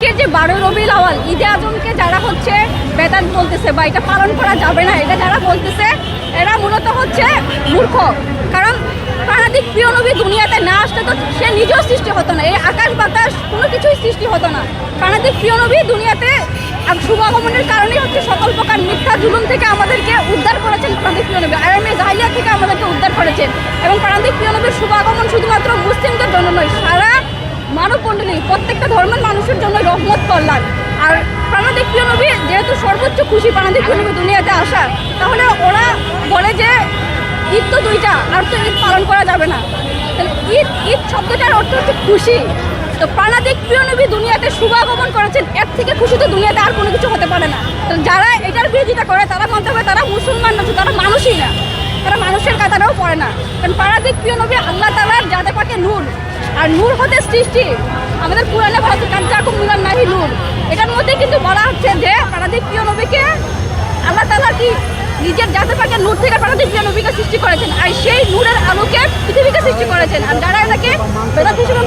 যে 12 রবিউল আউয়াল ঈদে আজমকে যারা হচ্ছে বেদাত বলতেছে বা এটা পালন করা যাবে না, এটা যারা বলতেছে এরা মূলত হচ্ছে মূর্খ। কারণ প্রাণাদিক প্রিয় নবী দুনিয়াতে না আসলে তো সে নিজেও সৃষ্টি হতো না, এই আকাশ বাতাস কোনো কিছুই সৃষ্টি হতো না। প্রাণাদিক প্রিয় নবী দুনিয়াতে শুভ আগমনের কারণেই হচ্ছে সকল প্রকার মিথ্যা জুলুম থেকে আমাদেরকে উদ্ধার করেছেন প্রাণাদিক প্রিয় নবী, আয়ামে জাহিলিয়া থেকে আমাদেরকে উদ্ধার করেছেন। এবং প্রাণাদিক প্রিয় নবীর শুভ আগমন শুধুমাত্র মুসলিমদের জন্য নয়, সারা মানবমণ্ডলী প্রত্যেকটা ধর্মের মানুষের জন্য রহমত কল্যাণ। আর প্রাণাদিক প্রিয় নবী যেহেতু সর্বোচ্চ খুশি প্রাণাদিক প্রিয় নবী দুনিয়াতে আসা, তাহলে ওরা বলে যে ঈদ তো দুইটা, আর তো ঈদ পালন করা যাবে না। তাহলে ঈদ শব্দটার অর্থ হচ্ছে খুশি। তো প্রাণাদিক প্রিয় নবী দুনিয়াতে শুভ আগমন করেছেন, এর থেকে খুশি তো দুনিয়াতে আর কোনো কিছু হতে পারে না। তো যারা এটার বিরোধিতা করে তারা মানতে হবে তারা মুসলমান না, তারা মানুষই না, তারা মানুষের কাতারেও পড়ে না। কারণ প্রাণাদিক প্রিয় নবী আল্লাহ তাআলার যাতে পাকে নূর, আর নূর হতে সৃষ্টি। আমাদের কোরআনে বলা হচ্ছে কাজ্জাকুম মিনান নাহি নূর, এটার মধ্যে কিন্তু বলা হচ্ছে যে প্রাণাদিক প্রিয় নবীকে আল্লাহ তাআলা কি নিজের জাতে পাকে নূর থেকে প্রাণাদিক প্রিয় নবীকে সৃষ্টি করেছেন, আর সেই নূরের আলোকে পৃথিবীকে সৃষ্টি করেছেন। আর যারা এটাকে বেদাত হিসেবে